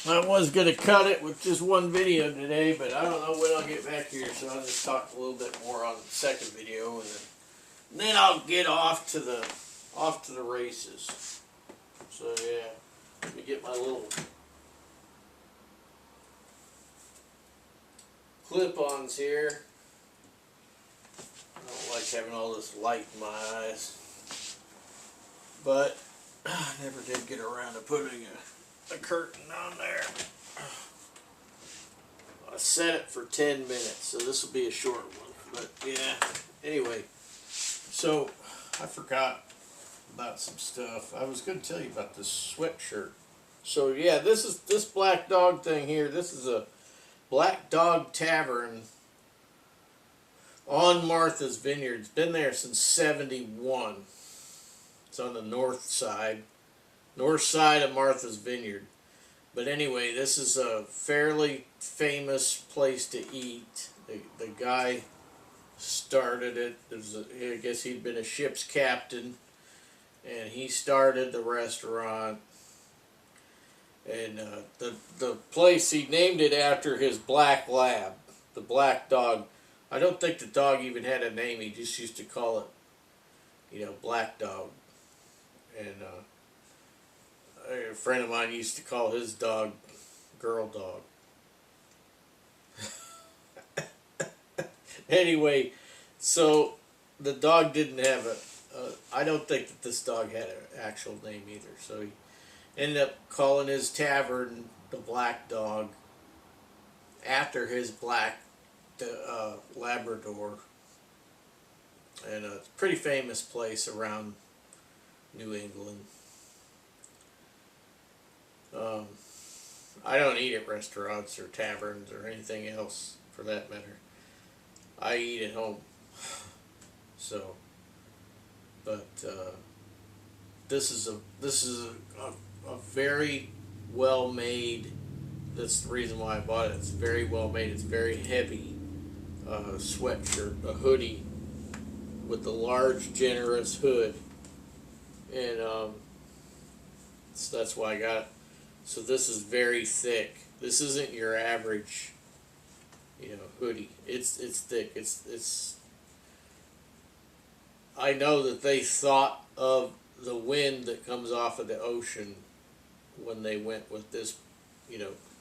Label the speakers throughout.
Speaker 1: I was going to cut it with just one video today, but I don't know when I'll get back here, so I'll just talk a little bit more on the second video, and then I'll get off to the races. So yeah, let me get my little clip-ons here. I don't like having all this light in my eyes, but I never did get around to putting a curtain on there. I set it for 10 minutes, so this will be a short one. But yeah, anyway, so I forgot about some stuff. I was going to tell you about this sweatshirt. So yeah, this Black Dog thing here. This is a Black Dog Tavern on Martha's Vineyard. It's been there since '71. It's on the north side of Martha's Vineyard. But anyway, this is a fairly famous place to eat. The guy started it. I guess he'd been a ship's captain, and he started the restaurant. And the place, he named it after his black lab, the Black Dog. I don't think the dog even had a name. He just used to call it, Black Dog. And a friend of mine used to call his dog Girl Dog. Anyway, so the dog didn't have I don't think that this dog had an actual name either. So he ended up calling his tavern the Black Dog after his black Labrador. And it's a pretty famous place around New England. I don't eat at restaurants or taverns or anything else for that matter. I eat at home. So, but this is a very well made. That's the reason why I bought it. It's very well made. It's very heavy sweatshirt, a hoodie with the large, generous hood, and so that's why I got it. So this is very thick. This isn't your average, hoodie. It's thick. It's. I know that they thought of the wind that comes off of the ocean when they went with this,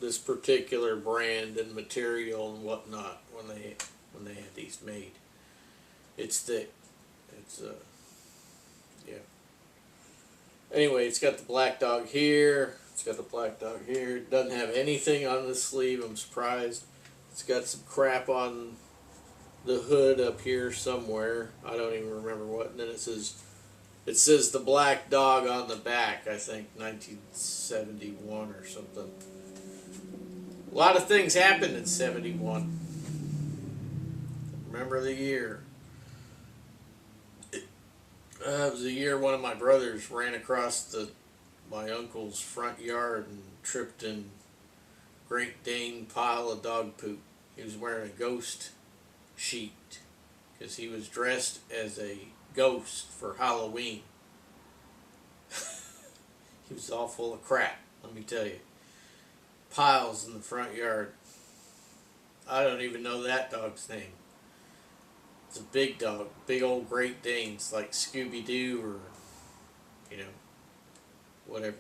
Speaker 1: this particular brand and material and whatnot when they had these made. It's thick. It's yeah. Anyway, it's got the Black Dog here. It's got the Black Dog here. It doesn't have anything on the sleeve. I'm surprised. It's got some crap on the hood up here somewhere. I don't even remember what. And then it says the Black Dog on the back. I think 1971 or something. A lot of things happened in '71. Remember the year. It was the year one of my brothers ran across my uncle's front yard and tripped in Great Dane pile of dog poop. He was wearing a ghost sheet because he was dressed as a ghost for Halloween. He was all full of crap, let me tell you. Piles in the front yard. I don't even know that dog's name. It's a big dog, big old Great Danes like Scooby-Doo or, whatever.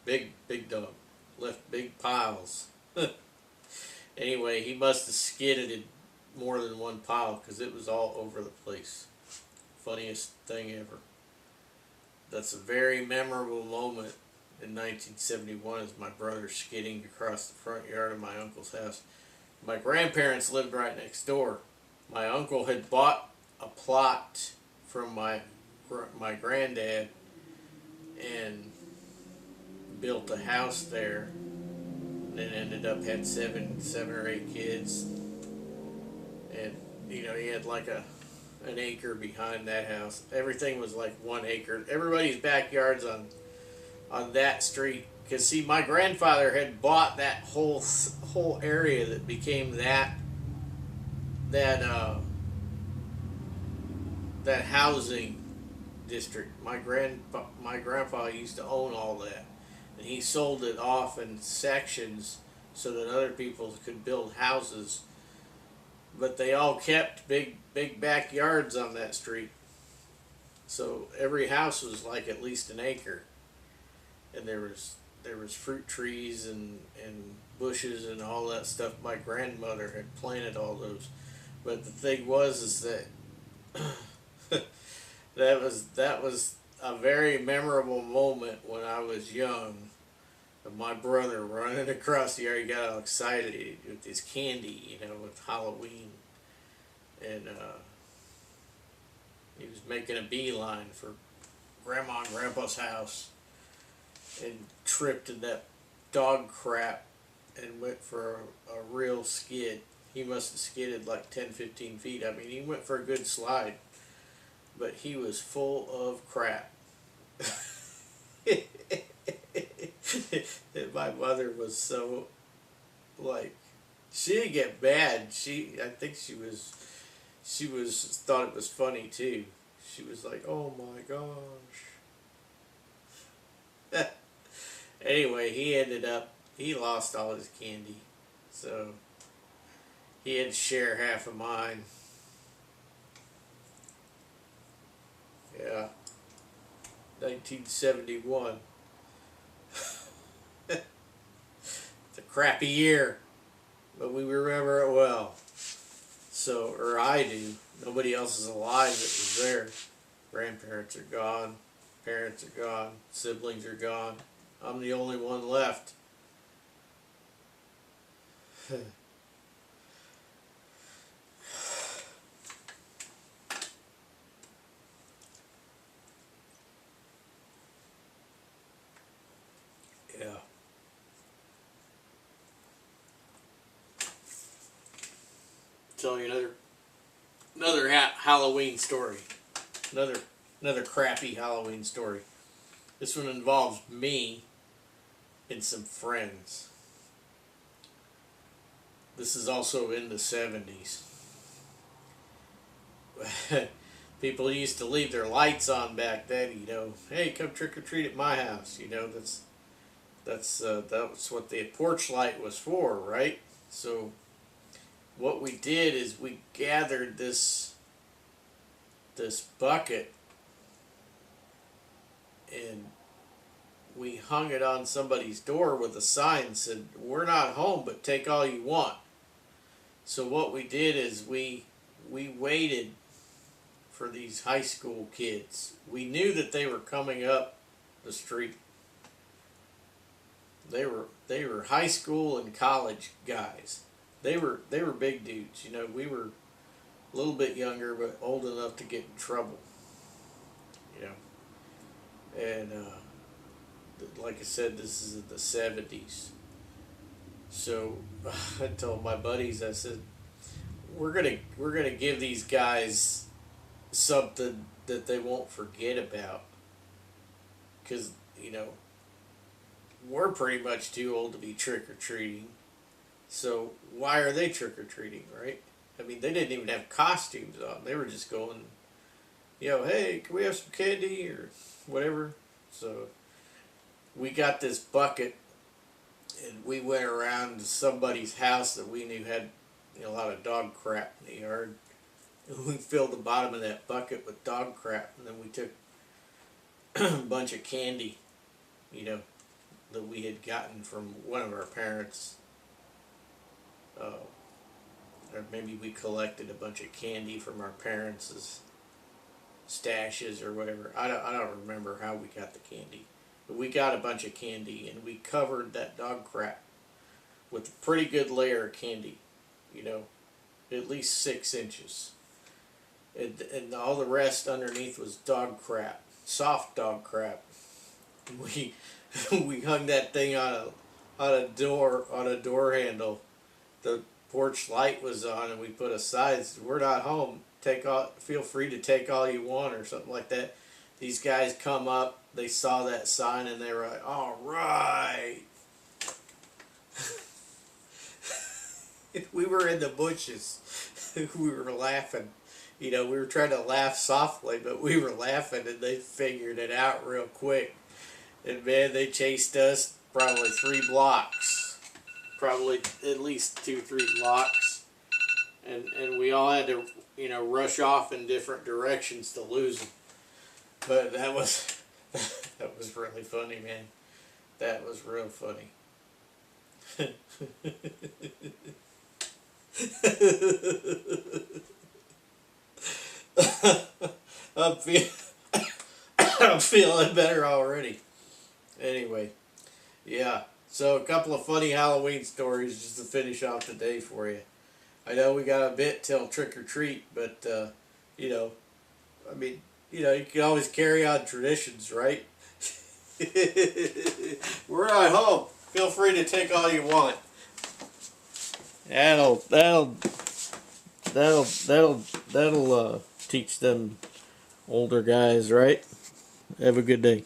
Speaker 1: Big dog. Left big piles. Anyway, he must have skidded more than one pile because it was all over the place. Funniest thing ever. That's a very memorable moment in 1971 is my brother skidding across the front yard of my uncle's house. My grandparents lived right next door. My uncle had bought a plot from my granddad and built a house there, and then ended up had seven or eight kids, and he had like an acre behind that house. Everything was like 1 acre. Everybody's backyards on that street. Because see, my grandfather had bought that whole area that became that housing district. My grandpa used to own all that, and he sold it off in sections so that other people could build houses. But they all kept big backyards on that street, so every house was like at least an acre, and there was fruit trees and bushes and all that stuff. My grandmother had planted all those. But the thing was is that that was a very memorable moment when I was young. Of my brother running across the yard, he got all excited with his candy, with Halloween, and he was making a beeline for Grandma and Grandpa's house, and tripped in that dog crap, and went for a real skid. He must have skidded like 10, 15 feet. I mean, he went for a good slide, but he was full of crap. And my mother was so, like, she didn't get mad. I think she was thought it was funny too. She was like, "Oh my gosh." Anyway, he lost all his candy, so he had to share half of mine. Yeah, 1971. It's a crappy year, but we remember it well. So, or I do. Nobody else is alive that was there. Grandparents are gone. Parents are gone. Siblings are gone. I'm the only one left. Yeah. Tell you another Halloween story. Another crappy Halloween story. This one involves me and some friends. This is also in the 70's. People used to leave their lights on back then, Hey, come trick or treat at my house. That's what the porch light was for, right? So what we did is we gathered this bucket, and we hung it on somebody's door with a sign that said, "We're not home, but take all you want." So what we did is we waited for these high school kids. We knew that they were coming up the street. They were high school and college guys. They were big dudes. We were a little bit younger, but old enough to get in trouble. And like I said, this is in the 70's. So I told my buddies, I said, we're gonna give these guys something that they won't forget about, because we're pretty much too old to be trick or treating. So why are they trick or treating, right? I mean, they didn't even have costumes on. They were just going, hey, can we have some candy or whatever? So we got this bucket, and we went around to somebody's house that we knew had a lot of dog crap in the yard. And we filled the bottom of that bucket with dog crap, and then we took a bunch of candy, that we had gotten from one of our parents. Or maybe we collected a bunch of candy from our parents' stashes or whatever. I don't remember how we got the candy. But we got a bunch of candy, and we covered that dog crap with a pretty good layer of candy, at least 6 inches. And all the rest underneath was dog crap, soft dog crap. We we hung that thing on a door handle. The porch light was on, and we put a sign, "We're not home. Feel free to take all you want," or something like that. These guys come up, they saw that sign, and they were like, "All right." We were in the bushes. We were laughing. We were trying to laugh softly, but we were laughing, and they figured it out real quick. And man, they chased us probably 3 blocks. Probably at least 2-3 blocks. And we all had to, you know, rush off in different directions to lose them. But that was that was really funny, man. That was real funny. I'm, feel I'm feeling better already. Anyway, yeah. So a couple of funny Halloween stories just to finish off the day for you. I know we got a bit till trick or treat, but you know, I mean, you know, you can always carry on traditions, right? We're at home. Feel free to take all you want. That'll teach them older guys, right? Have a good day.